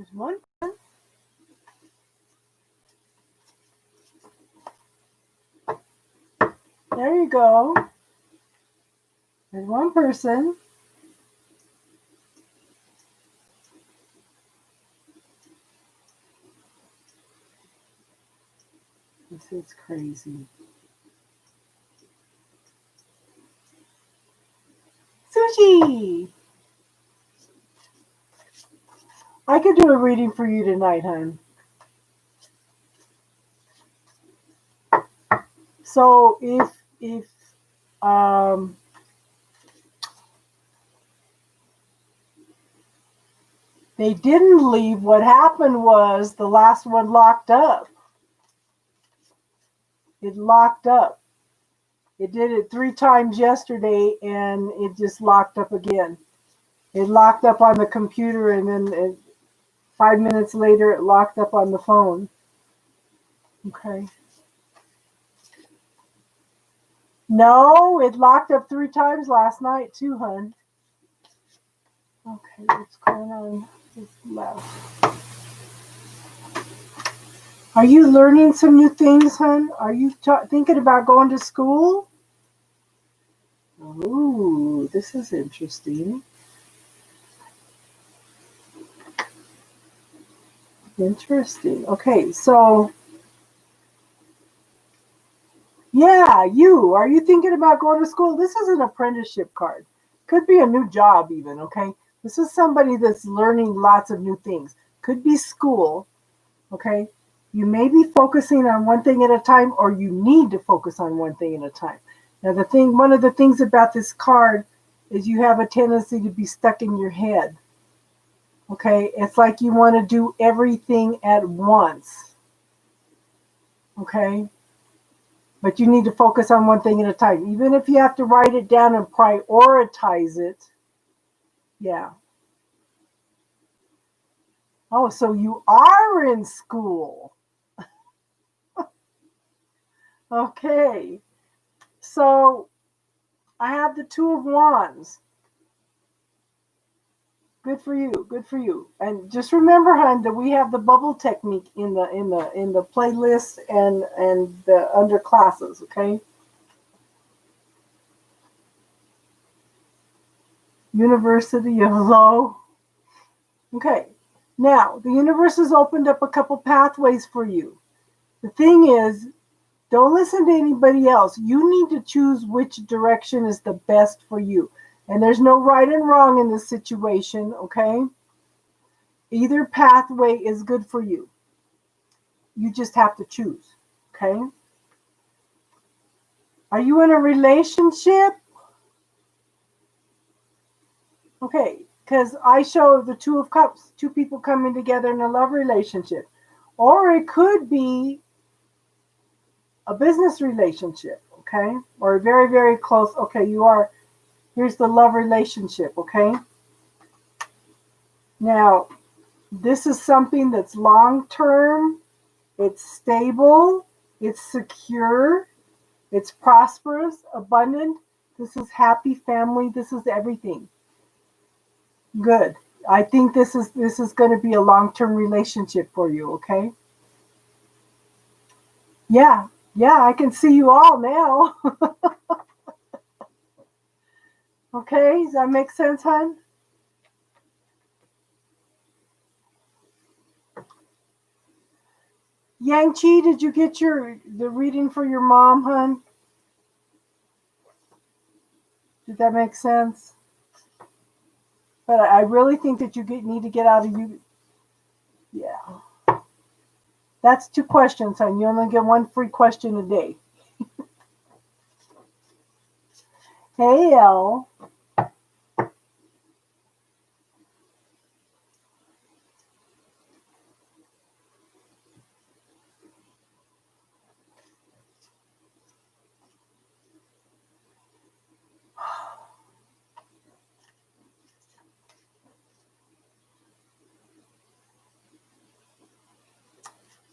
There's one. There you go. There's one person. This is crazy. Sushi! I could do a reading for you tonight, hon. So if um they didn't leave, what happened was the last one locked up. It locked up. It did it 3 times yesterday and it just locked up again. It locked up on the computer and then 5 minutes later it locked up on the phone. Okay. No, it locked up 3 times last night too, hun. Okay, what's going on? Just left. Are you learning some new things, hun? Are you thinking about going to school? Ooh, this is interesting. Interesting. Okay, so yeah, are you thinking about going to school? This is an apprenticeship card. Could be a new job even, okay? This is somebody that's learning lots of new things. Could be school, okay? You may be focusing on one thing at a time, or you need to focus on one thing at a time. Now, one of the things about this card is you have a tendency to be stuck in your head. Okay, it's like you want to do everything at once. Okay, but you need to focus on one thing at a time. Even if you have to write it down and prioritize it. Yeah. Oh, so you are in school. Okay. So I have the Two of Wands. Good for you. Good for you. And just remember, hon, that we have the bubble technique in the playlist and the under classes. Okay. University of Low. Okay. Now the universe has opened up a couple pathways for you. The thing is, don't listen to anybody else. You need to choose which direction is the best for you. And there's no right and wrong in this situation, okay? Either pathway is good for you. You just have to choose, okay? Are you in a relationship? Okay, because I show the Two of Cups, two people coming together in a love relationship. Or it could be a business relationship, okay? Or very, very close. Okay, here's the love relationship, okay? Now, this is something that's long term, it's stable, it's secure, it's prosperous, abundant. This is happy family, this is everything. Good. I think this is going to be a long-term relationship for you, okay? Yeah. Yeah, I can see you all now. Okay, does that make sense, hon? Yang Chi, did you get the reading for your mom, hon? Did that make sense? But I really think that you need to get out of you. Yeah. That's 2 questions, hon. You only get 1 free question a day. Hey, Elle.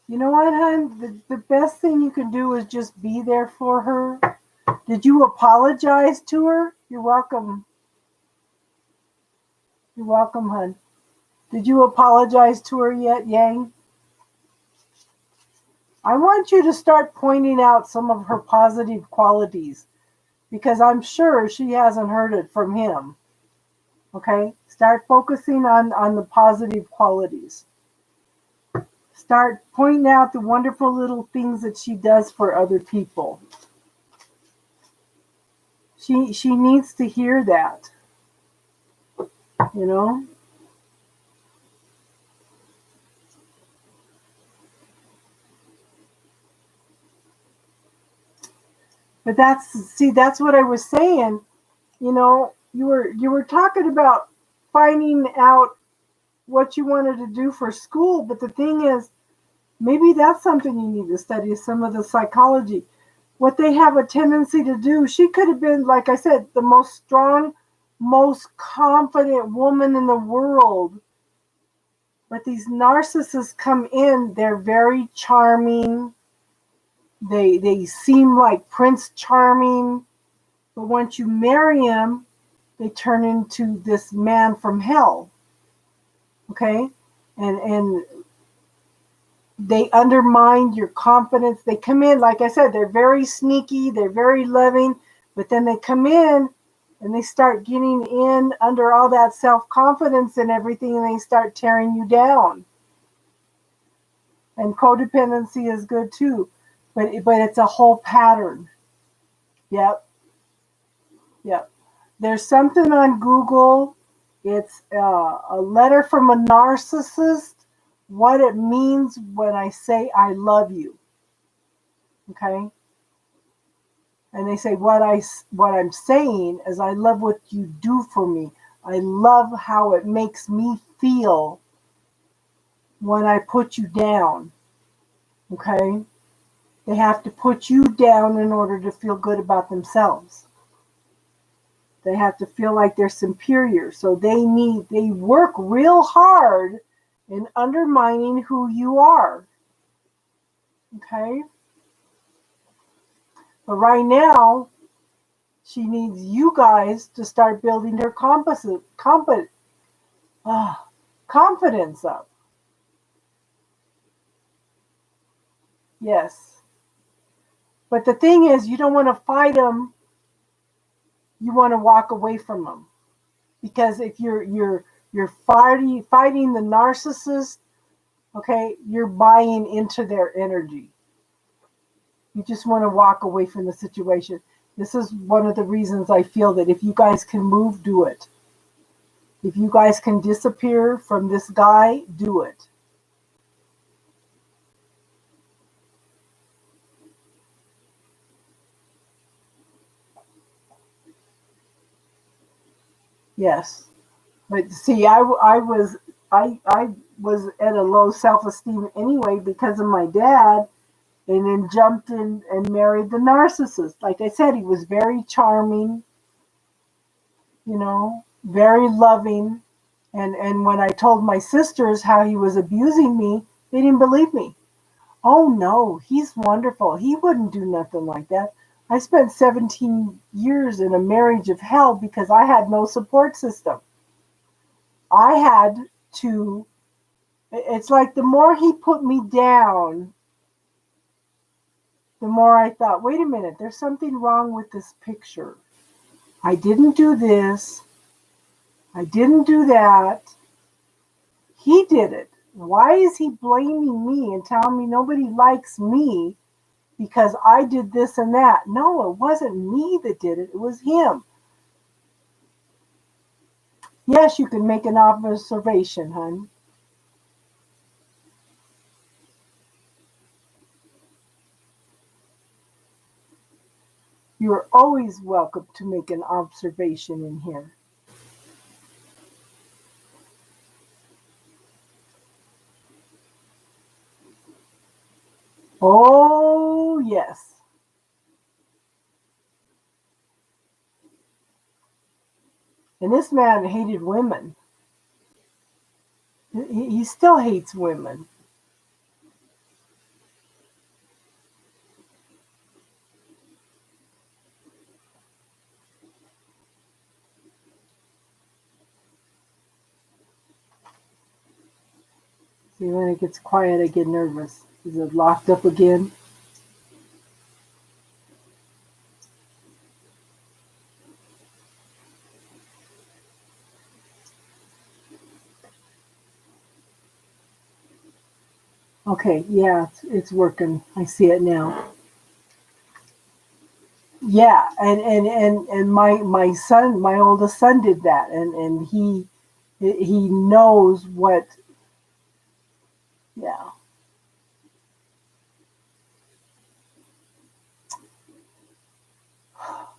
You know what, hon? The best thing you can do is just be there for her. Did you apologize to her? You're welcome. You're welcome, hon. Did you apologize to her yet, Yang? I want you to start pointing out some of her positive qualities because I'm sure she hasn't heard it from him. Okay? Start focusing on the positive qualities. Start pointing out the wonderful little things that she does for other people. She needs to hear that. You know? But that's what I was saying. You know, you were talking about finding out what you wanted to do for school, but the thing is, maybe that's something you need to study, some of the psychology. What they have a tendency to do, she could have been, like I said, the most strong, most confident woman in the world. But these narcissists come in, they're very charming. They seem like Prince Charming, but once you marry him, they turn into this man from hell. Okay? And they undermine your confidence. They come in, like I said, they're very sneaky, they're very loving, but then they come in and they start getting in under all that self-confidence and everything, and they start tearing you down. And codependency is good too, but it's a whole pattern. Yep, yep. There's something on Google. It's a letter from a narcissist. What it means when I say I love you. Okay, and they say what I'm saying is I love what you do for me. I love how it makes me feel when I put you down. Okay, they have to put you down in order to feel good about themselves. They have to feel like they're superior, so they work real hard in undermining who you are. Okay, but right now she needs you guys to start building their confidence up. Yes. But the thing is, you don't want to fight them. You want to walk away from them. Because if you're fighting the narcissist, okay, you're buying into their energy. You just want to walk away from the situation. This is one of the reasons I feel that if you guys can move, do it. If you guys can disappear from this guy, do it. Yes. But see, I was at a low self-esteem anyway because of my dad, and then jumped in and married the narcissist. Like I said, he was very charming, very loving. And when I told my sisters how he was abusing me, they didn't believe me. Oh no, he's wonderful. He wouldn't do nothing like that. I spent 17 years in a marriage of hell because I had no support system. I had to, it's like the more he put me down, the more I thought, wait a minute, there's something wrong with this picture. I didn't do this. I didn't do that. He did it. Why is he blaming me and telling me nobody likes me because I did this and that? No, it wasn't me that did it. It was him. Yes, you can make an observation, hon. You're always welcome to make an observation in here. Oh, yes. And this man hated women. He still hates women. When it gets quiet, I get nervous. Is it locked up again? Okay, yeah, it's working. I see it now. Yeah, and my son, my oldest son, did that, and he knows what. Yeah,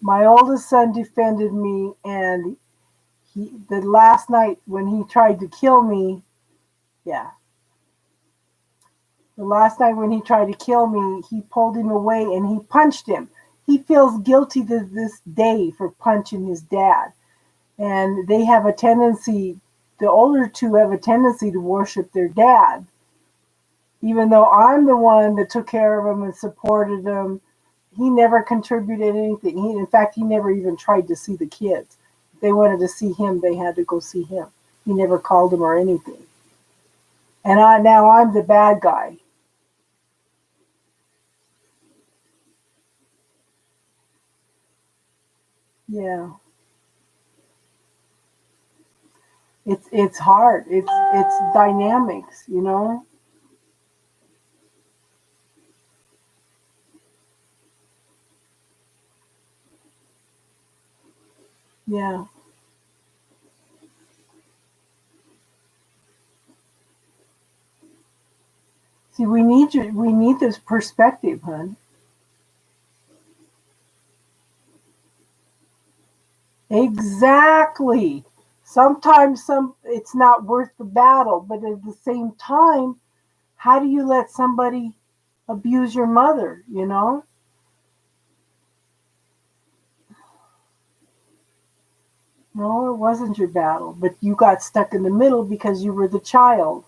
my oldest son defended me, and the last night when he tried to kill me. Yeah, the last night when he tried to kill me, he pulled him away and he punched him. He feels guilty to this day for punching his dad. And they have a tendency, the older two have a tendency to worship their dad. Even though I'm the one that took care of him and supported him, he never contributed anything. In fact, he never even tried to see the kids. If they wanted to see him, they had to go see him. He never called them or anything. And now I'm the bad guy. Yeah. It's hard. It's dynamics, you know? Yeah. See, we need this perspective, hun. Exactly. Sometimes it's not worth the battle, but at the same time, how do you let somebody abuse your mother, you know? No, it wasn't your battle, but you got stuck in the middle because you were the child.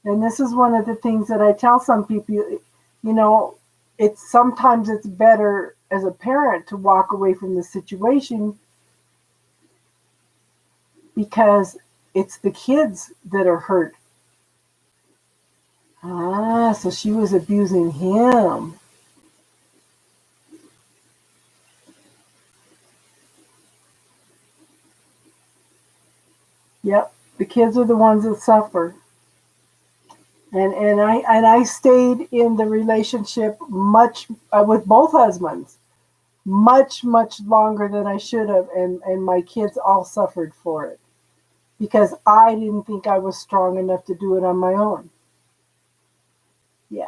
And this is one of the things that I tell some people, you know, it's sometimes it's better as a parent to walk away from the situation because it's the kids that are hurt. Ah, so she was abusing him. Yep, the kids are the ones that suffer. And I stayed in the relationship much with both husbands much longer than I should have, and my kids all suffered for it because I didn't think I was strong enough to do it on my own. Yeah,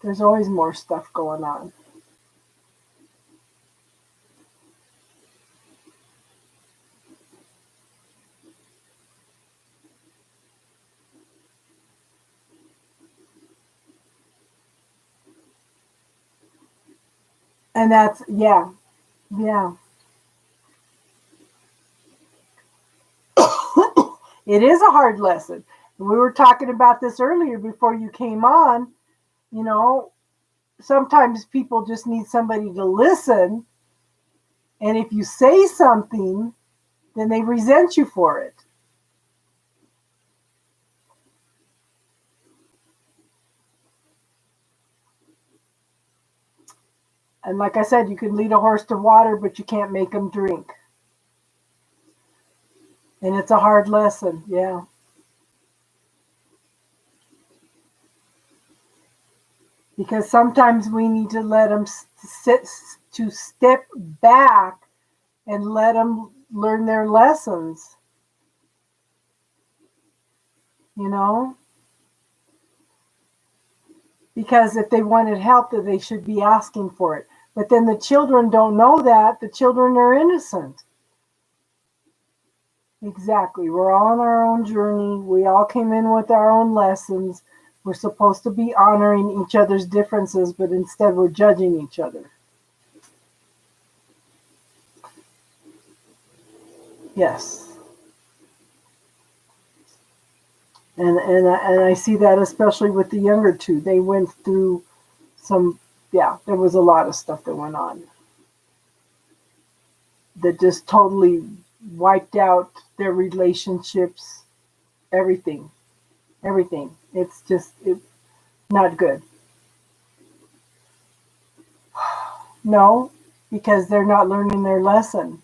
there's always more stuff going on. And that's yeah, yeah. It is a hard lesson. We were talking about this earlier before you came on. You know, sometimes people just need somebody to listen, and if you say something, then they resent you for it. And like I said, you can lead a horse to water, but you can't make him drink. And it's a hard lesson. Yeah. Because sometimes we need to let them sit, to step back and let them learn their lessons, you know? Because if they wanted help, that they should be asking for it. But then the children don't know that. The children are innocent. Exactly. We're all on our own journey. We all came in with our own lessons. We're supposed to be honoring each other's differences, but instead we're judging each other. Yes. And I see that especially with the younger two. They went through some, yeah, there was a lot of stuff that went on that just totally wiped out their relationships, everything. everything. It's just not good. No, because they're not learning their lesson.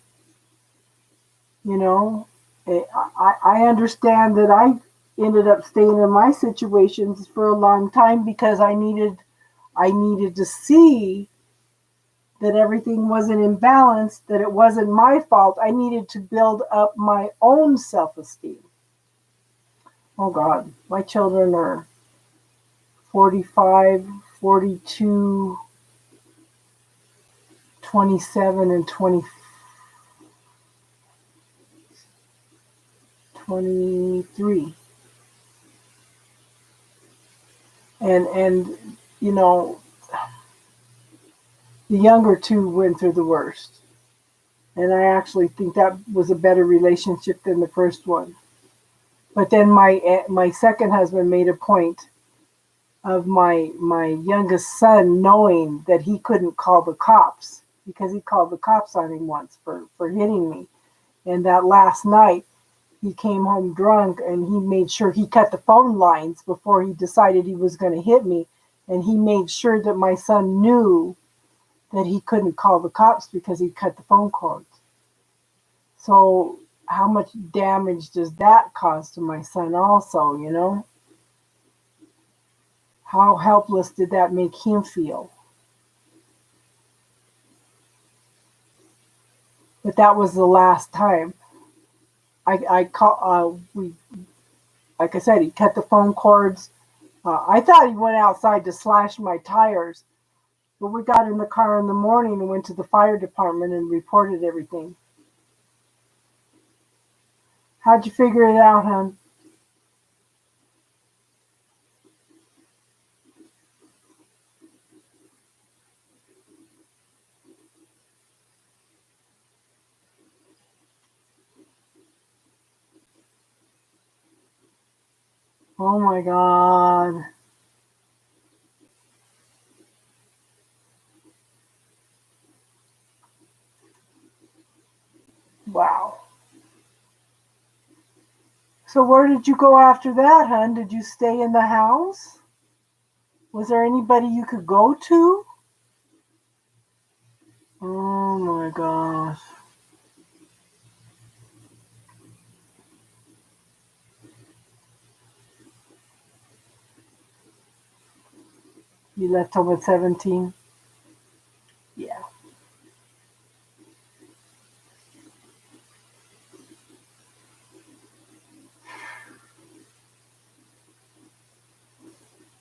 You know, I understand that I ended up staying in my situations for a long time because I needed to see that everything wasn't in balance, that it wasn't my fault. I needed to build up my own self-esteem. Oh God, my children are 45, 42, 27, and 23. And you know, the younger two went through the worst. And I actually think that was a better relationship than the first one. But then my second husband made a point of my youngest son knowing that he couldn't call the cops because he called the cops on him once for hitting me. And that last night he came home drunk and he made sure he cut the phone lines before he decided he was going to hit me. And he made sure that my son knew that he couldn't call the cops because he cut the phone cords. So how much damage does that cause to my son also, you know? How helpless did that make him feel? But that was the last time. I call we like I said, he cut the phone cords. I thought he went outside to slash my tires, but we got in the car in the morning and went to the fire department and reported everything. How'd you figure it out, hon? Oh my God. Wow. So where did you go after that, hon? Did you stay in the house? Was there anybody you could go to? Oh my gosh. You left home at 17? Yeah.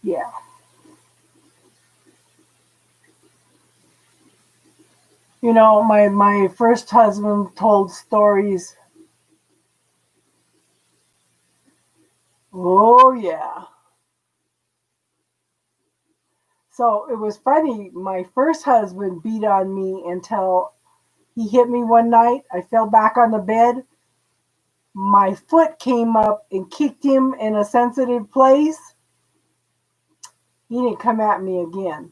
Yeah. You know, my first husband told stories. Oh yeah. So it was funny. My first husband beat on me until he hit me one night. I fell back on the bed. My foot came up and kicked him in a sensitive place. He didn't come at me again.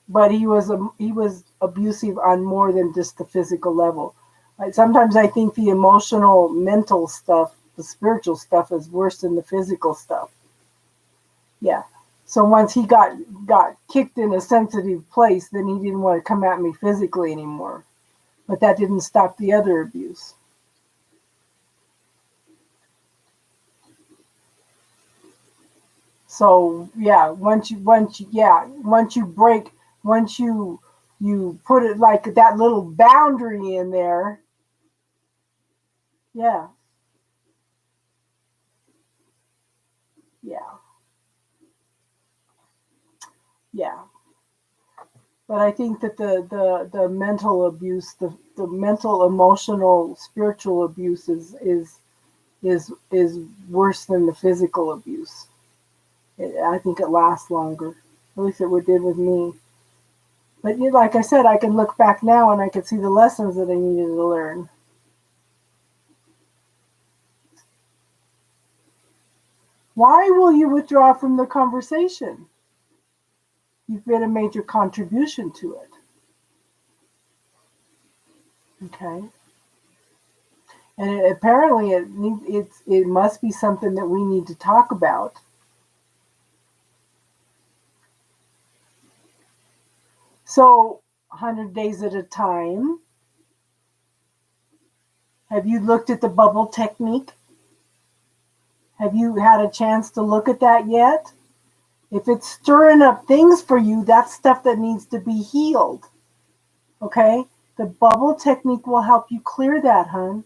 But he was abusive on more than just the physical level. Like sometimes I think the emotional, mental stuff, the spiritual stuff, is worse than the physical stuff. Yeah. So once he got kicked in a sensitive place, then he didn't want to come at me physically anymore. But that didn't stop the other abuse. So yeah, once you put it like that little boundary in there. Yeah, yeah, yeah. But I think that the mental abuse, the mental, emotional, spiritual abuse is worse than the physical abuse. I think it lasts longer. At least it did with me. But like I said, I can look back now and I can see the lessons that I needed to learn. Why will you withdraw from the conversation? You've made a major contribution to it. Okay. And apparently it must be something that we need to talk about. So 100 days at a time. Have you looked at the bubble technique? Have you had a chance to look at that yet? If it's stirring up things for you, that's stuff that needs to be healed. Okay? The bubble technique will help you clear that, hun.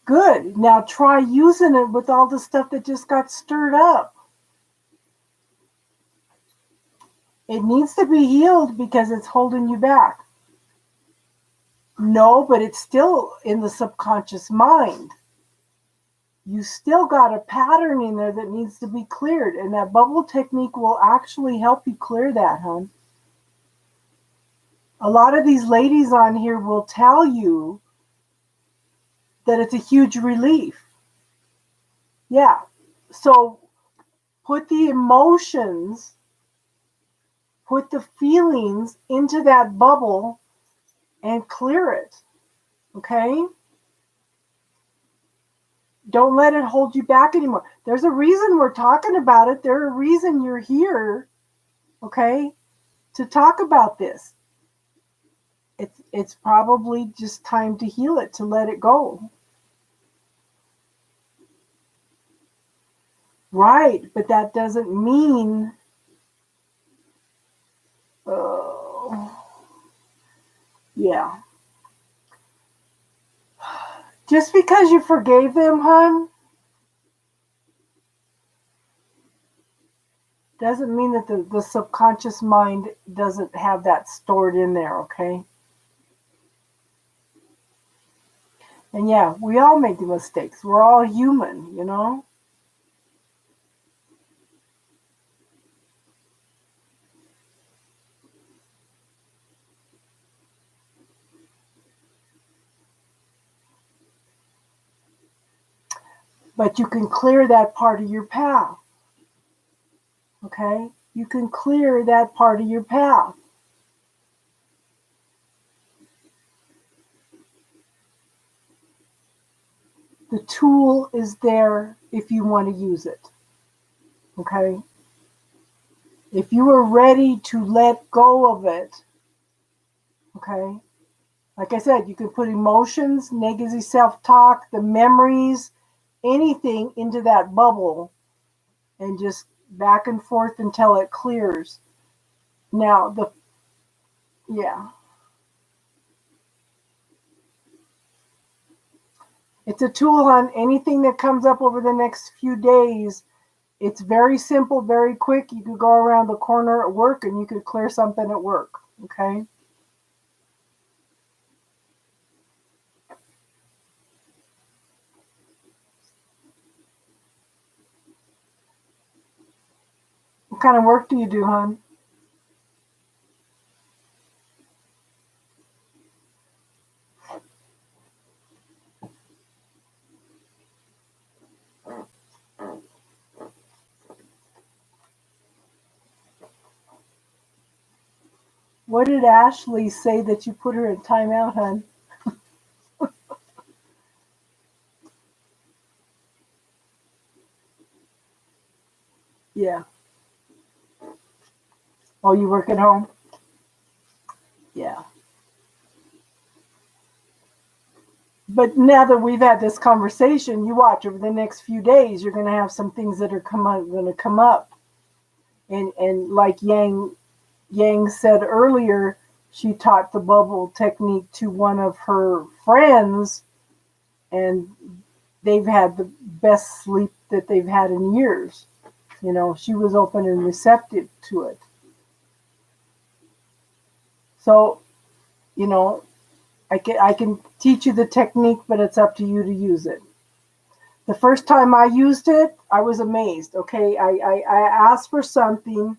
Good. Now try using it with all the stuff that just got stirred up. It needs to be healed because it's holding you back. No, but it's still in the subconscious mind. You still got a pattern in there that needs to be cleared, and that bubble technique will actually help you clear that, hon. A lot of these ladies on here will tell you that it's a huge relief. Yeah. So put the emotions, put the feelings into that bubble and clear it. Okay? Don't let it hold you back anymore. There's a reason we're talking about it. There's a reason you're here, okay, to talk about this. It's probably just time to heal it, to let it go. Right, but that doesn't mean yeah. Just because you forgave them, hon, doesn't mean that the subconscious mind doesn't have that stored in there, okay? And yeah, we all make mistakes. We're all human, you know? But you can clear that part of your path. Okay? You can clear that part of your path. The tool is there if you want to use it. Okay? If you are ready to let go of it, okay? Like I said, you can put emotions, negative self-talk, the memories, anything into that bubble and just back and forth until it clears. Now, yeah. It's a tool on anything that comes up over the next few days. It's very simple, very quick. You could go around the corner at work and you could clear something at work, okay? What kind of work do you do, hon? What did Ashley say that you put her in timeout, hon? Yeah. Oh, you work at home? Yeah. But now that we've had this conversation, you watch over the next few days, you're going to have some things that are going to come up. And like Yang said earlier, she taught the bubble technique to one of her friends, and they've had the best sleep that they've had in years. You know, she was open and receptive to it. So, you know, I can teach you the technique, but it's up to you to use it. The first time I used it, I was amazed. Okay, I asked for something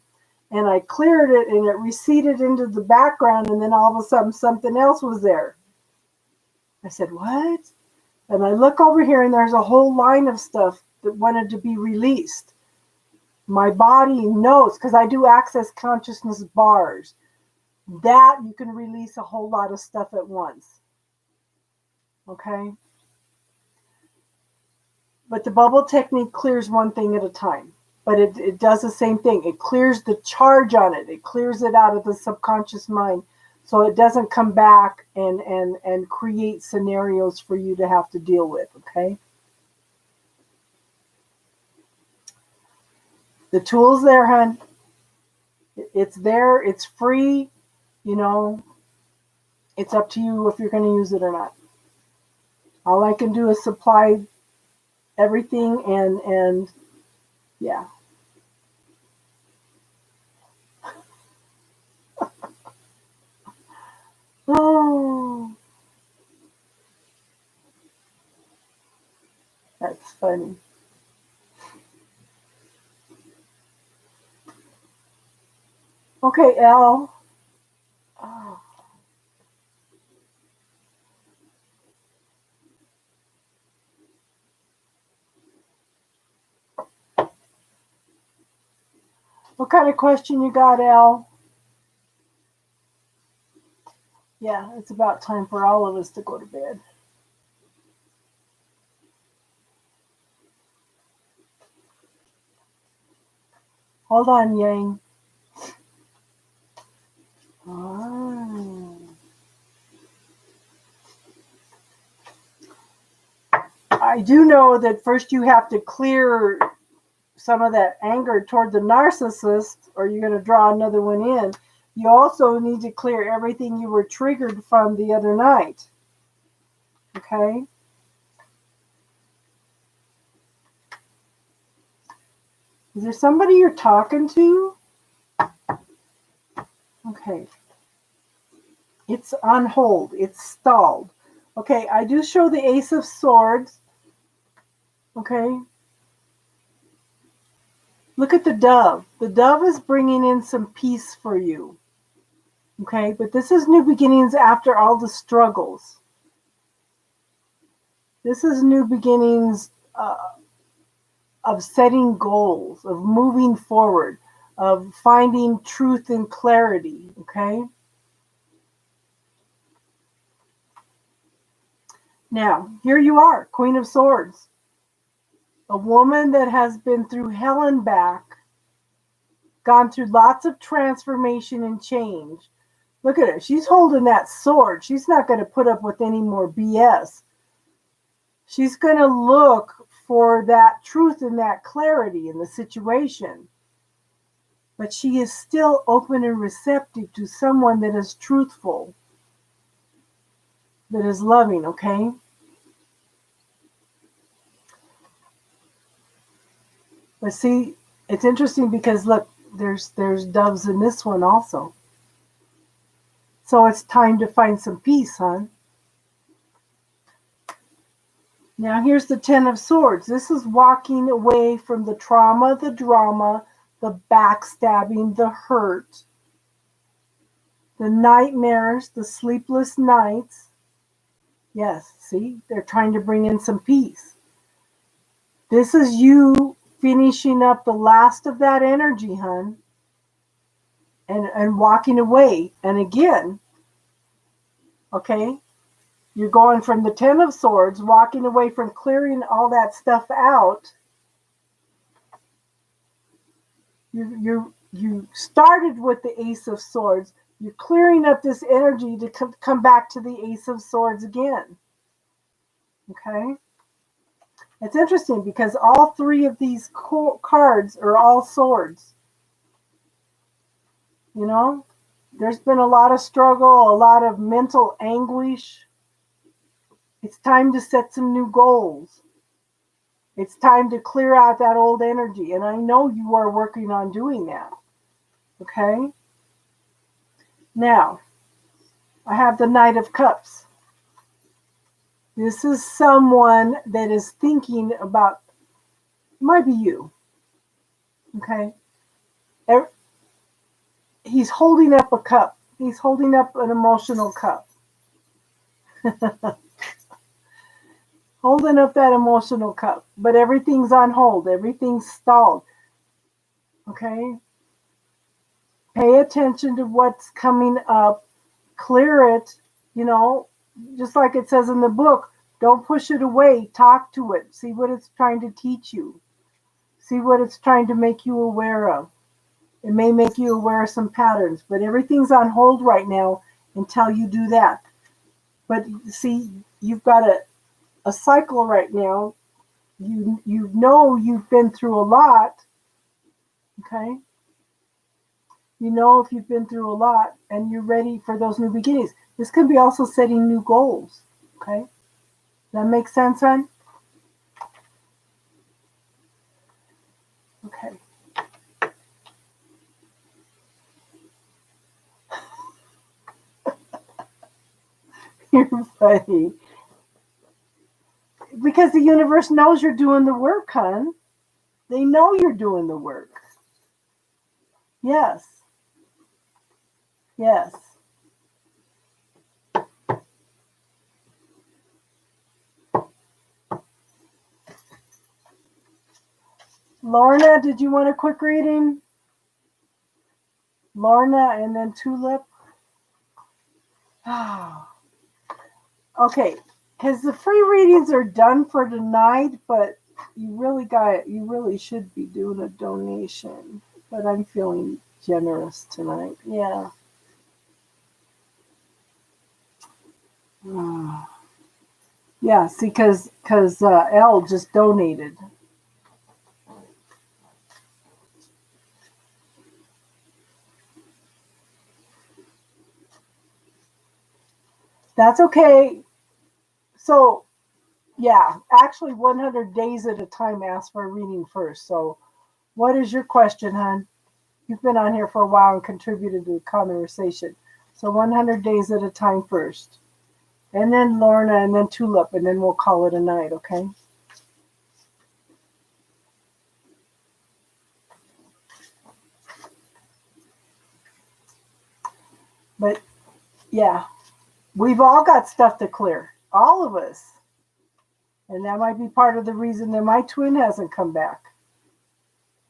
and I cleared it and it receded into the background, and then all of a sudden something else was there. I said, what? And I look over here and there's a whole line of stuff that wanted to be released. My body knows, because I do access consciousness bars, that you can release a whole lot of stuff at once. Okay? But the bubble technique clears one thing at a time. but it does the same thing. It clears the charge on it. It clears it out of the subconscious mind, so it doesn't come back and create scenarios for you to have to deal with. Okay. The tool's there, hon. It's there. It's free. You know, it's up to you if you're going to use it or not. All I can do is supply everything and yeah. Oh, that's funny. Okay, Elle. Oh, what kind of question you got, Elle? Yeah, it's about time for all of us to go to bed. Hold on, Yang. Oh. I do know that first you have to clear some of that anger toward the narcissist, or you're going to draw another one in. You also need to clear everything you were triggered from the other night. Okay? Is there somebody you're talking to? Okay. It's on hold. It's stalled. Okay, I do show the Ace of Swords. Okay. Look at the dove. The dove is bringing in some peace for you. Okay, but this is new beginnings after all the struggles. This is new beginnings of setting goals, of moving forward, of finding truth and clarity. Okay. Now, here you are, Queen of Swords. A woman that has been through hell and back, gone through lots of transformation and change. Look at her. She's holding that sword. She's not going to put up with any more BS. She's going to look for that truth and that clarity in the situation. But she is still open and receptive to someone that is truthful, that is loving, okay? But see, it's interesting because look, there's doves in this one also. So it's time to find some peace, hon. Now here's the Ten of Swords. This is walking away from the trauma, the drama, the backstabbing, the hurt, the nightmares, the sleepless nights. Yes, see, they're trying to bring in some peace. This is you finishing up the last of that energy, hon, and walking away. And again, okay, you're going from the Ten of Swords, walking away from clearing all that stuff out. You started with the Ace of Swords. You're clearing up this energy to come back to the Ace of Swords again. Okay? It's interesting because all three of these cards are all swords. You know? There's been a lot of struggle, a lot of mental anguish. It's time to set some new goals. It's time to clear out that old energy. And I know you are working on doing that. Okay? Now, I have the Knight of Cups. This is someone that is thinking about, might be you. Okay? He's holding up a cup. He's holding up an emotional cup. Holding up that emotional cup. But everything's on hold. Everything's stalled. Okay? Pay attention to what's coming up. Clear it. You know, just like it says in the book, don't push it away. Talk to it. See what it's trying to teach you. See what it's trying to make you aware of. It may make you aware of some patterns, but everything's on hold right now until you do that. But see, you've got a cycle right now. You know you've been through a lot, okay? You know if you've been through a lot and you're ready for those new beginnings. This could be also setting new goals, okay? Does that make sense, hon? Okay. You're funny. Because the universe knows you're doing the work, hon. They know you're doing the work. Yes. Yes. Lorna, did you want a quick reading? Lorna and then Tulip. Okay, because the free readings are done for tonight, but you really should be doing a donation. But I'm feeling generous tonight. Yeah. Yeah, see, because Elle just donated. That's okay. So, yeah, actually 100 days at a time ask for a reading first. So, what is your question, hon? You've been on here for a while and contributed to the conversation. So 100 days at a time first. And then Lorna and then Tulip, and then we'll call it a night, okay? But, yeah, we've all got stuff to clear. All of us. And that might be part of the reason that my twin hasn't come back.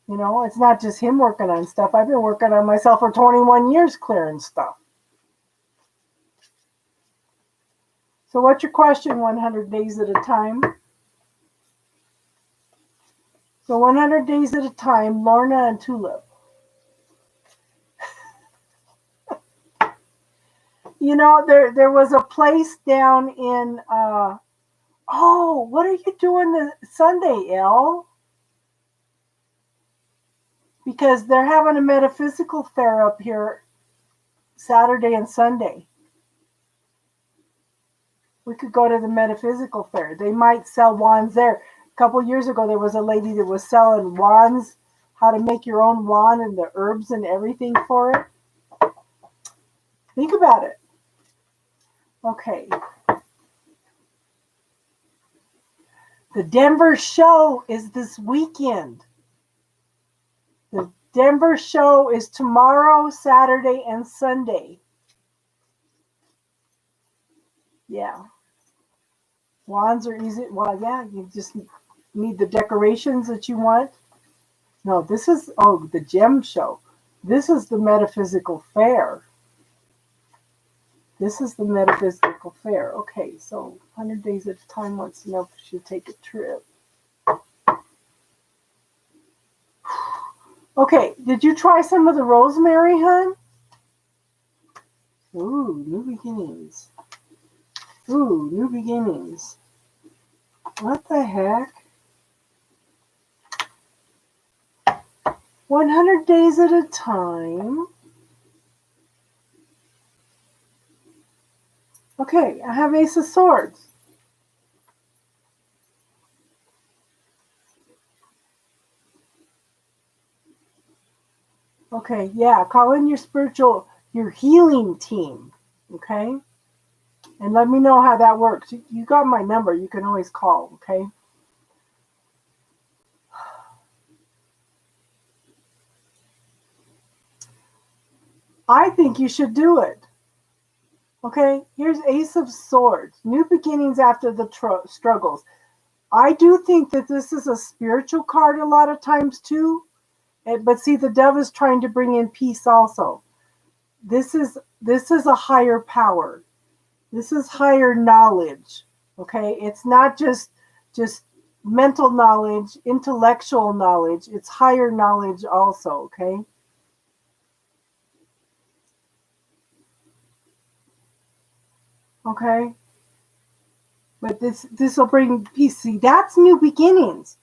You know, it's not just him working on stuff. I've been working on myself for 21 years clearing stuff. So what's your question, 100 days at a time? So 100 days at a time, Lorna and Tulip. You know, there was a place down in, what are you doing the Sunday, Elle? Because they're having a metaphysical fair up here Saturday and Sunday. We could go to the metaphysical fair. They might sell wands there. A couple years ago, there was a lady that was selling wands, how to make your own wand and the herbs and everything for it. Think about it. Okay. The Denver show is this weekend. The Denver show is tomorrow, Saturday, and Sunday. Yeah. Wands are easy. Well, yeah, you just need the decorations that you want. No, this is, the gem show. This is the metaphysical fair. This is the metaphysical fair. Okay, so 100 days at a time wants to know if she should take a trip. Okay, did you try some of the rosemary, hon? Ooh, new beginnings. Ooh, new beginnings. What the heck? 100 days at a time. Okay, I have Ace of Swords. Okay, yeah, call in your healing team, okay? And let me know how that works. You got my number. You can always call, okay? I think you should do it. Okay, here's Ace of Swords. New beginnings after the struggles. I do think that this is a spiritual card a lot of times too. But see, the Dove is trying to bring in peace also. This is a higher power. This is higher knowledge. Okay, it's not just mental knowledge, intellectual knowledge. It's higher knowledge also, okay? Okay? But this will bring peace. See, that's new beginnings.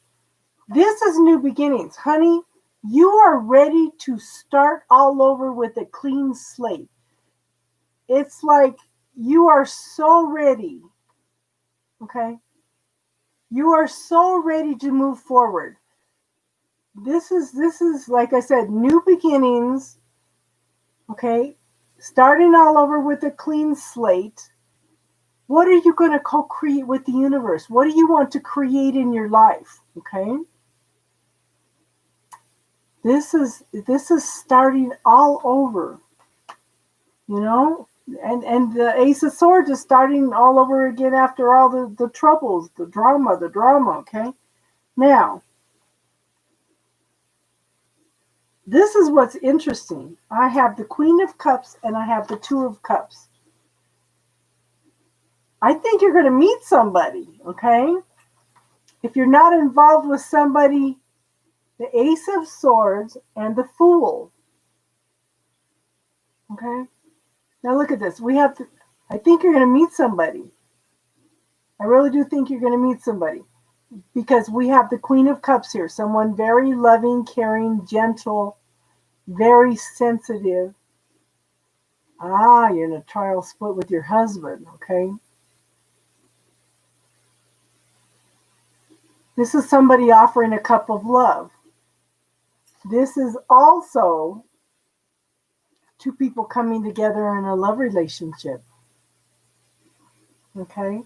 This is new beginnings. Honey, you are ready to start all over with a clean slate. It's like you are so ready. Okay? You are so ready to move forward. This is like I said, new beginnings. Okay? Starting all over with a clean slate. What are you going to co-create with the universe? What do you want to create in your life? Okay? This is starting all over. You know? And the Ace of Swords is starting all over again after all the troubles, the drama, okay? Now, this is what's interesting. I have the Queen of Cups and I have the Two of Cups. I think you're going to meet somebody, okay? If you're not involved with somebody, the Ace of Swords and the Fool. Okay? Now look at this. I think you're going to meet somebody. I really do think you're going to meet somebody. Because we have the Queen of Cups here. Someone very loving, caring, gentle, very sensitive. You're in a trial split with your husband, okay? This is somebody offering a cup of love. This is also two people coming together in a love relationship. Okay?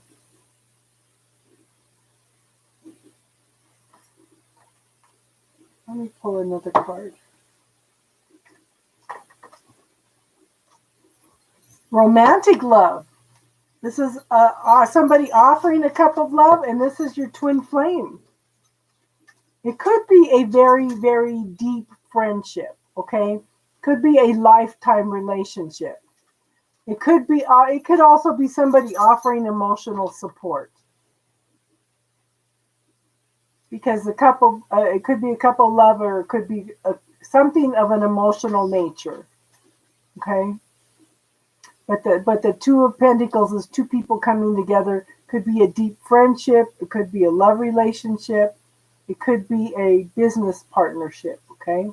Let me pull another card. Romantic love. This is somebody offering a cup of love, and this is your twin flame. It could be a very, very deep friendship, okay? Could be a lifetime relationship. It could be. It could also be somebody offering emotional support. Because the couple, it could be a couple lover, it could be something of an emotional nature, okay? But the Two of Pentacles is two people coming together. Could be a deep friendship. It could be a love relationship. It could be a business partnership, okay?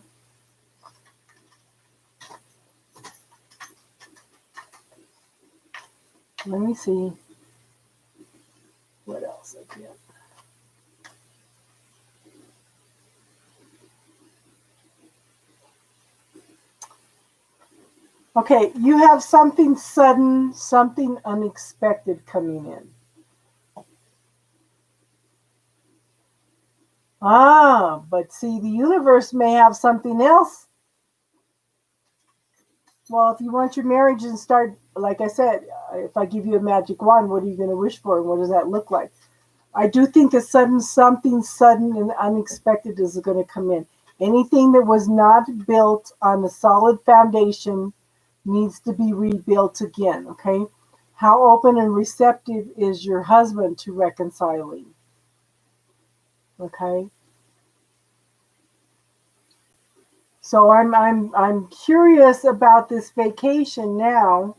Let me see what else I get. Okay, you have something sudden, something unexpected coming in. But see, the universe may have something else. Well, if you want your marriage and start, like I said, if I give you a magic wand, what are you going to wish for? And what does that look like? I do think something sudden and unexpected is going to come in. Anything that was not built on a solid foundation needs to be rebuilt again, okay? How open and receptive is your husband to reconciling? Okay? So I'm curious about this vacation now.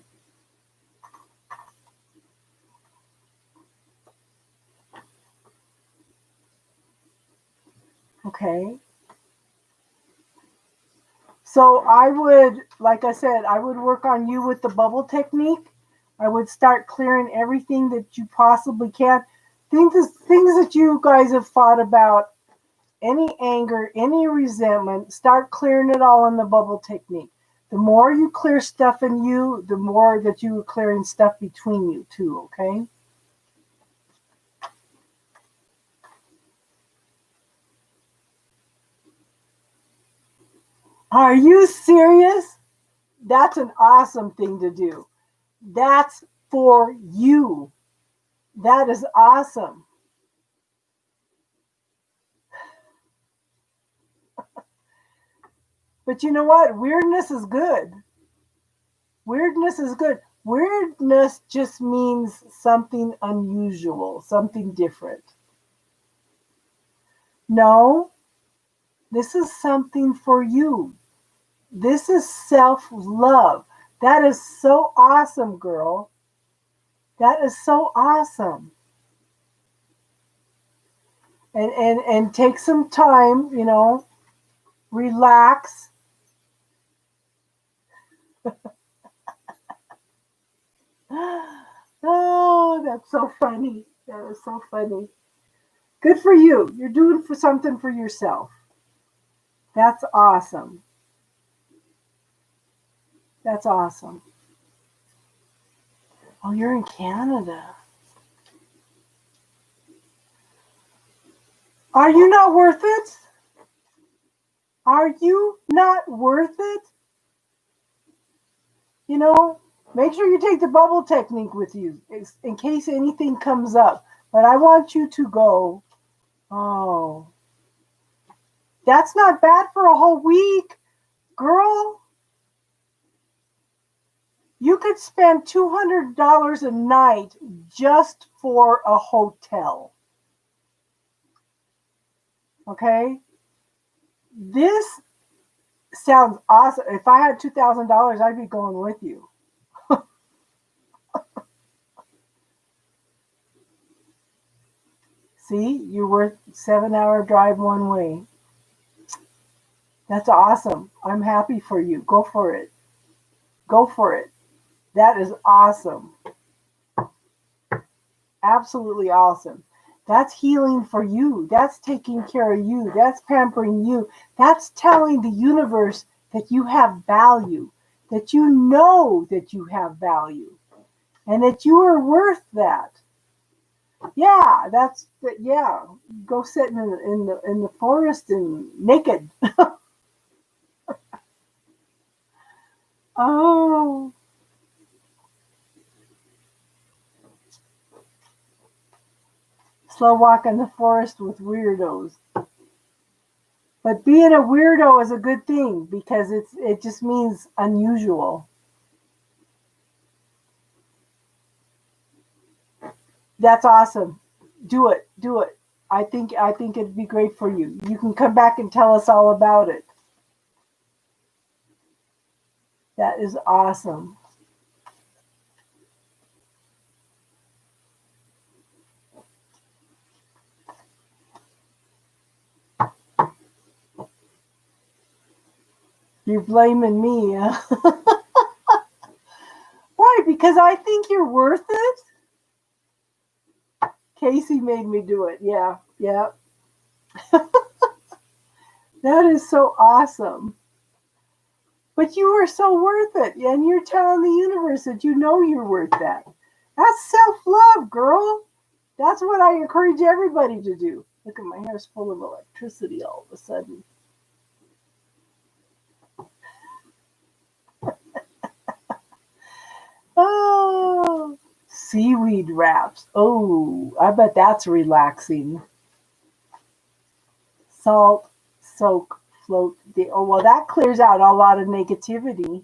Okay. So I would, like I said, I would work on you with the bubble technique. I would start clearing everything that you possibly can. Things that you guys have thought about, any anger, any resentment, start clearing it all in the bubble technique. The more you clear stuff in you, the more that you are clearing stuff between you too, okay? Are you serious? That's an awesome thing to do. That's for you. That is awesome. But you know what? Weirdness is good. Weirdness is good. Weirdness just means something unusual, something different. No, this is something for you. This is self-love. That is so awesome, girl. That is so awesome. And take some time, relax. Oh, that's so funny. That is so funny. Good for you. You're doing for something for yourself. That's awesome. That's awesome. Oh, you're in Canada. Are you not worth it? Are you not worth it? You know, make sure you take the bubble technique with you in case anything comes up. But I want you to go. Oh, that's not bad for a whole week, girl. You could spend $200 a night just for a hotel. Okay? This sounds awesome. If I had $2,000, I'd be going with you. See, you're worth 7-hour drive one way. That's awesome. I'm happy for you. Go for it. Go for it. That is awesome. Absolutely awesome. That's healing for you. That's taking care of you. That's pampering you. That's telling the universe that you have value, that you know that you have value, and that you are worth that. Yeah, that's that. Yeah, go sit in the forest and naked. Oh, slow walk in the forest with weirdos. But being a weirdo is a good thing because it just means unusual. That's awesome. Do it. Do it. I think it'd be great for you. You can come back and tell us all about it. That is awesome. You're blaming me. Huh? Why? Because I think you're worth it? Casey made me do it. Yeah. Yeah. That is so awesome. But you are so worth it. And you're telling the universe that you know you're worth that. That's self-love, girl. That's what I encourage everybody to do. Look at my hair's full of electricity all of a sudden. Oh, seaweed wraps. Oh, I bet that's relaxing. Salt, soak, float. Oh, well, that clears out a lot of negativity.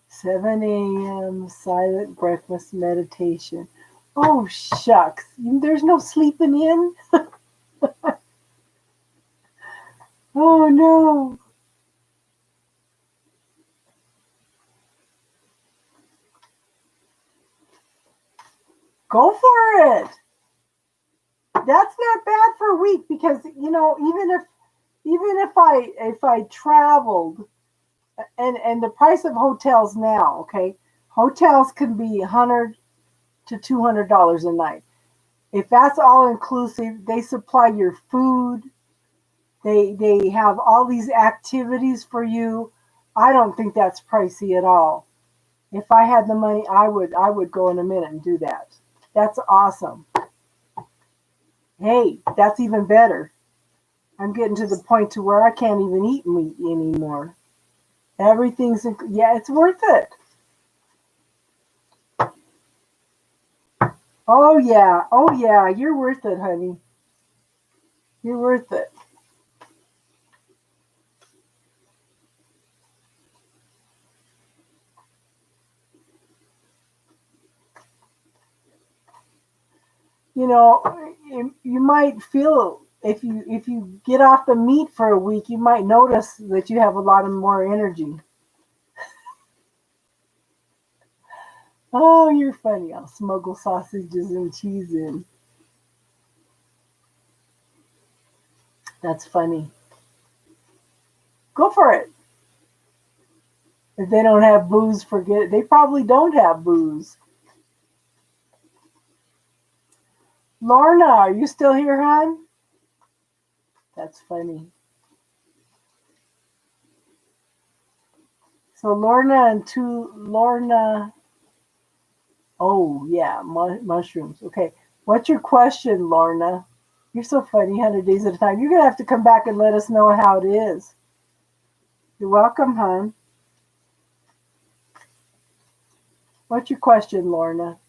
7 a.m. silent breakfast meditation. Oh, shucks. There's no sleeping in? Oh, no. Go for it. That's not bad for a week because, even if I traveled and the price of hotels now, okay, hotels can be $100 to $200 a night. If that's all inclusive, they supply your food. They have all these activities for you. I don't think that's pricey at all. If I had the money, I would go in a minute and do that. That's awesome. Hey, that's even better. I'm getting to the point to where I can't even eat meat anymore. Yeah, it's worth it. Oh yeah, you're worth it, honey. You're worth it. you know, you might feel if you get off the meat for a week, you might notice that you have a lot of more energy. Oh, you're funny. I'll smuggle sausages and cheese in. That's funny. Go for it. If they don't have booze, forget it. They probably don't have booze. Lorna, are you still here, hon? That's funny. So Lorna. Oh yeah, mushrooms. Okay, what's your question, Lorna? You're so funny. 100 days at a time. You're gonna have to come back and let us know how it is. You're welcome, hon. What's your question, Lorna?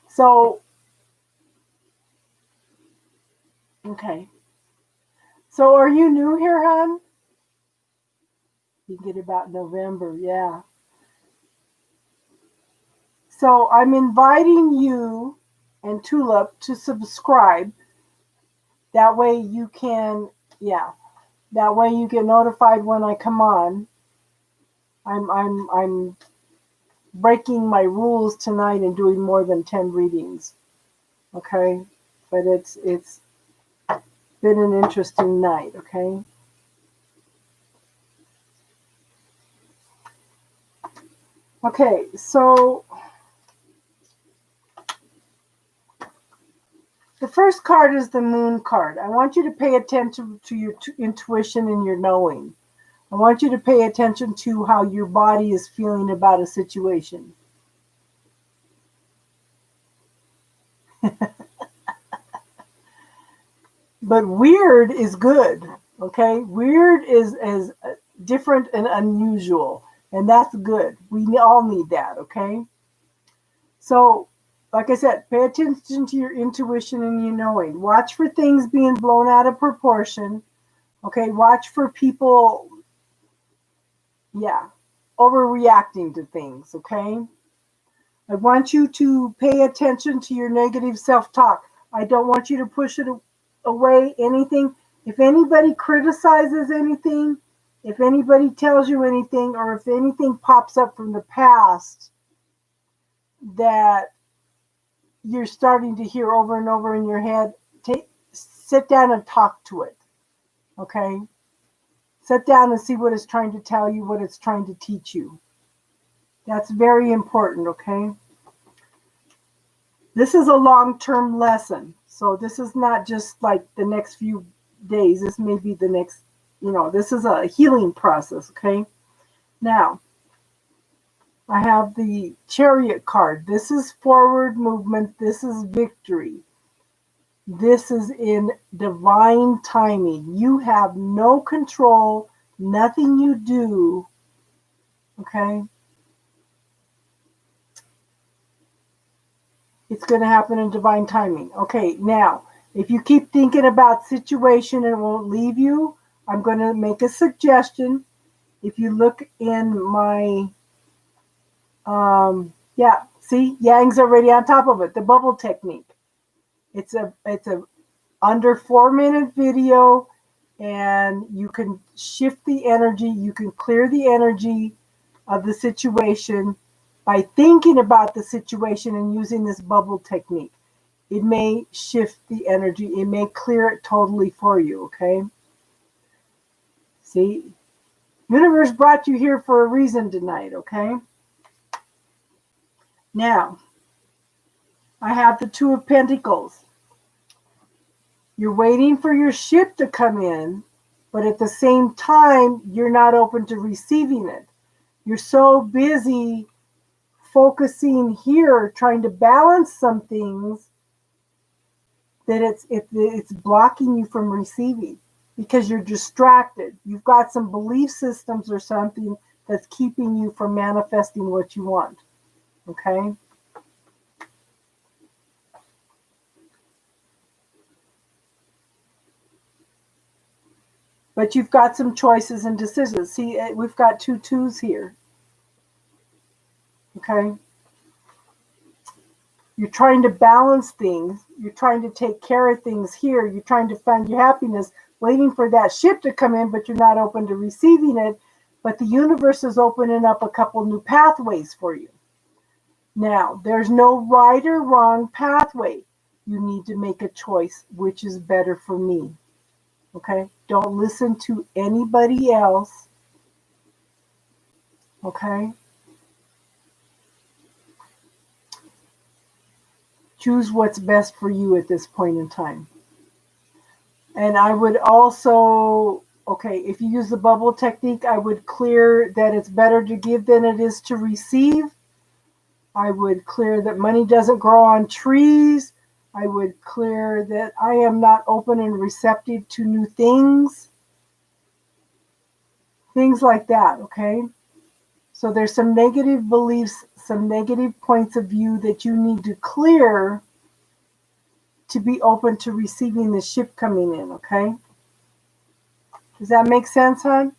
So, okay. So, are you new here, hon? You get about November, yeah. So, I'm inviting you and Tulip to subscribe. That way you can, yeah. That way you get notified when I come on. I'm breaking my rules tonight and doing more than 10 readings. Okay? But it's been an interesting night, okay? Okay, so the first card is the Moon card. I want you to pay attention to your intuition and your knowing. I want you to pay attention to how your body is feeling about a situation. But weird is good, okay? Weird is different and unusual, and that's good. We all need that, okay? So, like I said, pay attention to your intuition and your knowing. Watch for things being blown out of proportion, okay? Watch for people, yeah, overreacting to things, okay? I want you to pay attention to your negative self-talk. I don't want you to push it away, anything. If anybody criticizes anything, if anybody tells you anything, or if anything pops up from the past that you're starting to hear over and over in your head, sit down and talk to it, okay? Sit down and see what it's trying to tell you, what it's trying to teach you. That's very important, okay? This is a long-term lesson. So this is not just like the next few days. This may be the next, this is a healing process, okay? Now, I have the Chariot card. This is forward movement. This is victory. This is in divine timing. You have no control. Nothing you do, okay? It's going to happen in divine timing. Okay, now, if you keep thinking about situation and it won't leave you, I'm going to make a suggestion. If you look in my, yeah, see, Yang's already on top of it. The bubble technique. It's a under 4-minute video, and you can shift the energy. You can clear the energy of the situation by thinking about the situation and using this bubble technique. It may shift the energy. It may clear it totally for you, okay? See? Universe brought you here for a reason tonight, okay? Now, I have the Two of Pentacles. You're waiting for your ship to come in, but at the same time, you're not open to receiving it. You're so busy focusing here, trying to balance some things, that it's blocking you from receiving because you're distracted. You've got some belief systems or something that's keeping you from manifesting what you want. Okay? But you've got some choices and decisions. See, we've got 2 twos here. Okay? You're trying to balance things. You're trying to take care of things here. You're trying to find your happiness, waiting for that ship to come in, but you're not open to receiving it. But the universe is opening up a couple new pathways for you. Now, there's no right or wrong pathway. You need to make a choice, which is better for me. Okay? Don't listen to anybody else. Okay? Choose what's best for you at this point in time. And I would also, okay, if you use the bubble technique, I would clear that it's better to give than it is to receive. I would clear that money doesn't grow on trees. I would clear that I am not open and receptive to new things. Things like that, okay? So there's some negative beliefs, some negative points of view that you need to clear to be open to receiving the ship coming in, okay? Does that make sense, hon?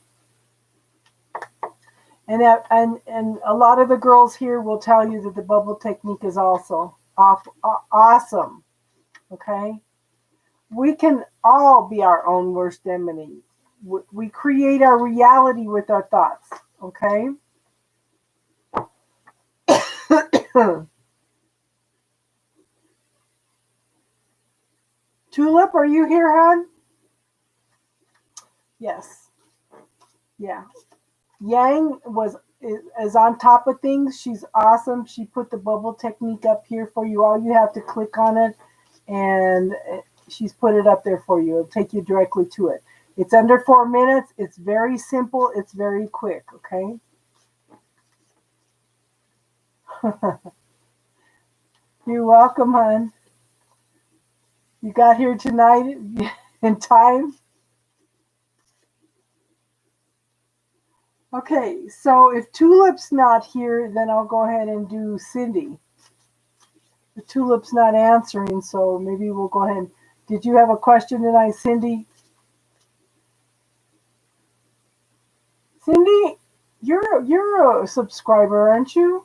And a lot of the girls here will tell you that the bubble technique is also awesome, okay? We can all be our own worst enemy. We create our reality with our thoughts, okay? Tulip, are you here, hon? Yes. Yeah. Yang is on top of things. She's awesome. She put the bubble technique up here for you. All you have to click on it, and she's put it up there for you. It'll take you directly to it. It's under 4 minutes. It's very simple. It's very quick, okay? You're welcome, hon. You got here tonight in time. Okay, so if Tulip's not here, then I'll go ahead and do Cindy. The Tulip's not answering, so maybe we'll go ahead. Did you have a question tonight, Cindy? Cindy, you're a subscriber, aren't you?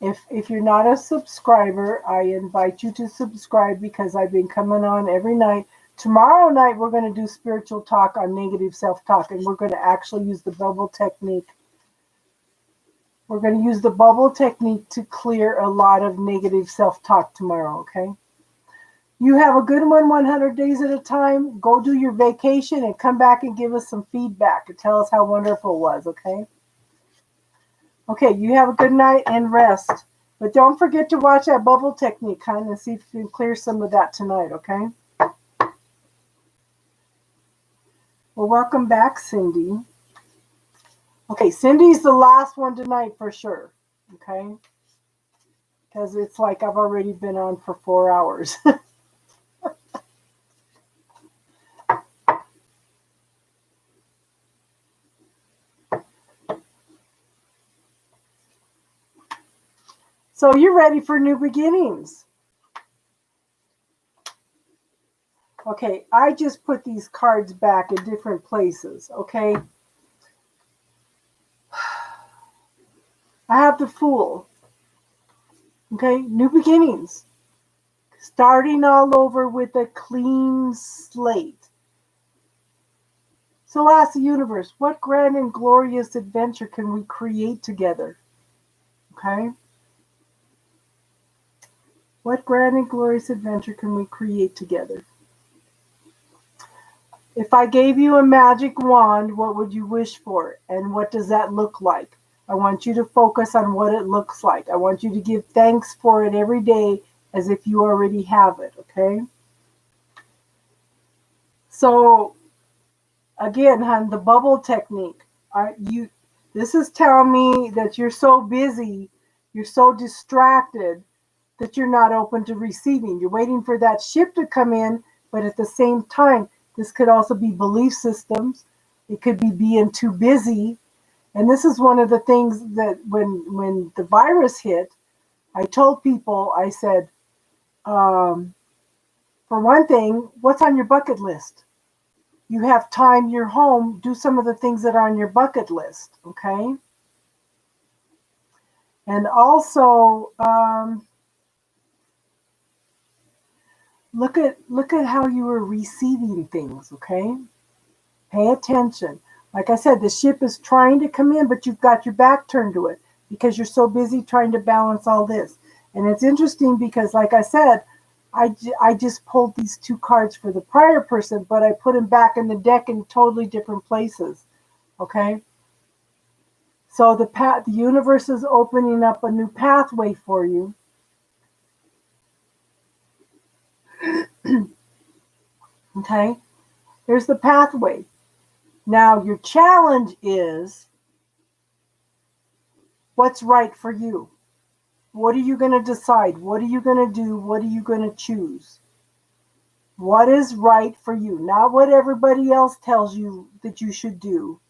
If you're not a subscriber, I invite you to subscribe because I've been coming on every night. Tomorrow night, we're going to do spiritual talk on negative self-talk, and we're going to actually use the bubble technique. We're going to use the bubble technique to clear a lot of negative self-talk tomorrow, okay? You have a good one 100 days at a time. Go do your vacation and come back and give us some feedback and tell us how wonderful it was, okay? Okay, you have a good night and rest. But don't forget to watch that bubble technique, hon, and see if you can clear some of that tonight, okay? Well, welcome back, Cindy. Okay, Cindy's the last one tonight for sure, okay? Because it's like I've already been on for 4 hours. So you're ready for new beginnings. Okay, I just put these cards back in different places, okay? I have the Fool. Okay, new beginnings. Starting all over with a clean slate. So ask the universe, what grand and glorious adventure can we create together? Okay? What grand and glorious adventure can we create together? If I gave you a magic wand, what would you wish for? And what does that look like? I want you to focus on what it looks like. I want you to give thanks for it every day as if you already have it, okay? So, again, hon, the bubble technique. This is telling me that you're so busy, you're so distracted that you're not open to receiving. You're waiting for that ship to come in, but at the same time, this could also be belief systems. It could be being too busy. And this is one of the things that when the virus hit, I told people, I said, for one thing, what's on your bucket list? You have time, you're home, do some of the things that are on your bucket list, okay? And also, look at how you are receiving things, okay? Pay attention. Like I said, the ship is trying to come in, but you've got your back turned to it because you're so busy trying to balance all this. And it's interesting because, like I said, I just pulled these two cards for the prior person, but I put them back in the deck in totally different places. Okay? So the universe is opening up a new pathway for you. Okay? There's the pathway. Now, your challenge is what's right for you. What are you going to decide? What are you going to do? What are you going to choose? What is right for you? Not what everybody else tells you that you should do.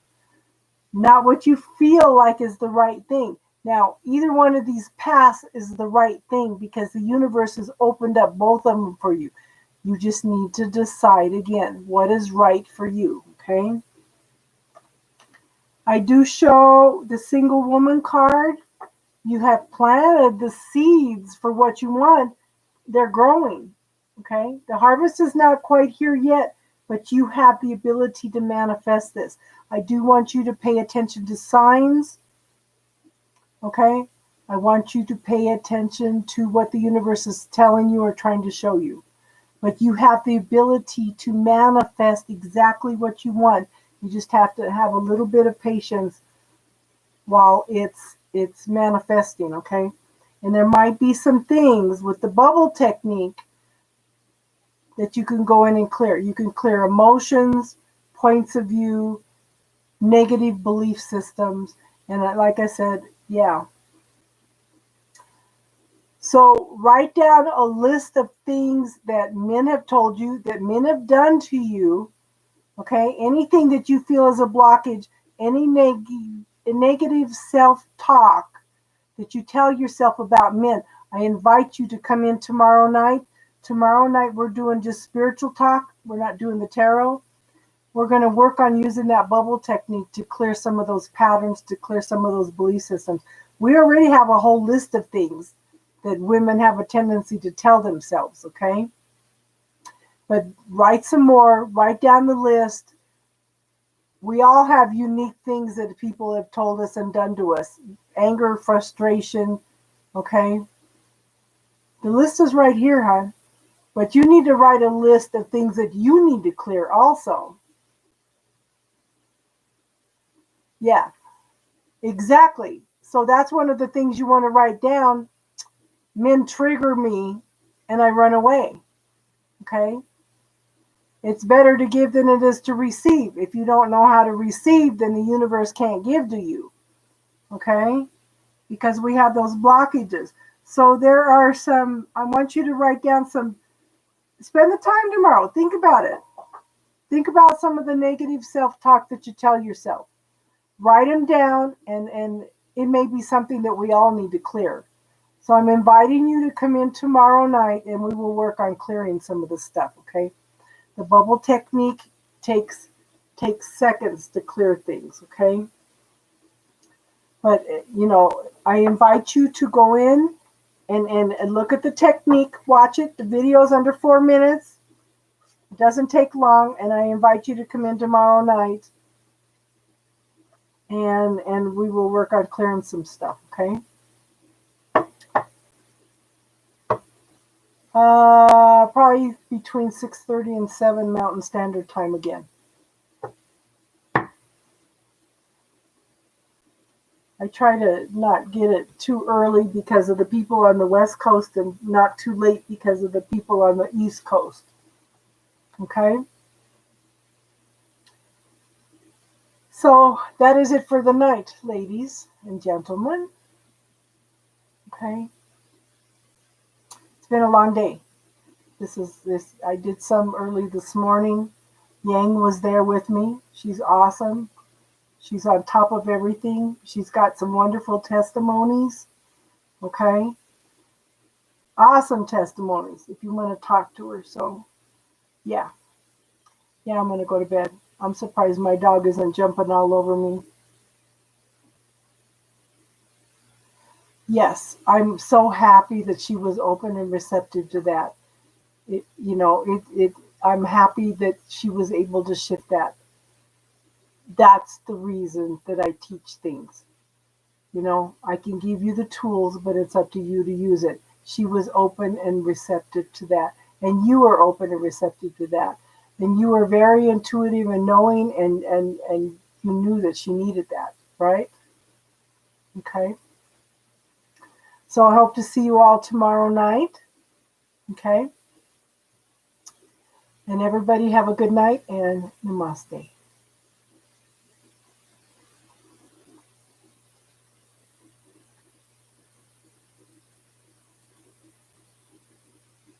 Not what you feel like is the right thing. Now, either one of these paths is the right thing because the universe has opened up both of them for you. You just need to decide again what is right for you, okay? I do show the single woman card. You have planted the seeds for what you want. They're growing, okay? The harvest is not quite here yet, but you have the ability to manifest this. I do want you to pay attention to signs, okay? I want you to pay attention to what the universe is telling you or trying to show you. But you have the ability to manifest exactly what you want. You just have to have a little bit of patience while it's manifesting, okay? And there might be some things with the bubble technique that you can go in and clear. You can clear emotions, points of view, negative belief systems, and like I said, yeah. So write down a list of things that men have told you, that men have done to you, okay? Anything that you feel is a blockage, any negative self-talk that you tell yourself about men. I invite you to come in tomorrow night. Tomorrow night we're doing just spiritual talk. We're not doing the tarot. We're going to work on using that bubble technique to clear some of those patterns, to clear some of those belief systems. We already have a whole list of things that women have a tendency to tell themselves, okay? But write some more, write down the list. We all have unique things that people have told us and done to us. Anger, frustration, okay? The list is right here, hon. But you need to write a list of things that you need to clear also. Yeah, exactly. So that's one of the things you want to write down. Men trigger me and I run away. Okay? It's better to give than it is to receive. If you don't know how to receive, then the universe can't give to you. Okay? Because we have those blockages. So there are some, I want you to write down some, spend the time tomorrow. Think about it. Think about some of the negative self-talk that you tell yourself. Write them down, and it may be something that we all need to clear. So I'm inviting you to come in tomorrow night, and we will work on clearing some of this stuff, okay? The bubble technique takes seconds to clear things, okay? But, I invite you to go in and look at the technique, watch it. The video is under 4 minutes. It doesn't take long, and I invite you to come in tomorrow night, and we will work on clearing some stuff, okay? Probably between 6:30 and 7 Mountain Standard Time again. I try to not get it too early because of the people on the West Coast and not too late because of the people on the East Coast. Okay? So that is it for the night, ladies and gentlemen. Okay? It's been a long day. I did some early this morning. Yang was there with me. She's awesome. She's on top of everything. She's got some wonderful testimonies. Okay? Awesome testimonies if you want to talk to her. So, yeah. Yeah, I'm going to go to bed. I'm surprised my dog isn't jumping all over me. Yes, I'm so happy that she was open and receptive to that. I'm happy that she was able to shift that. That's the reason that I teach things. I can give you the tools, but it's up to you to use it. She was open and receptive to that. And you are open and receptive to that. And you were very intuitive and knowing, and you knew that she needed that, right? Okay. So I hope to see you all tomorrow night. Okay. And everybody have a good night and namaste.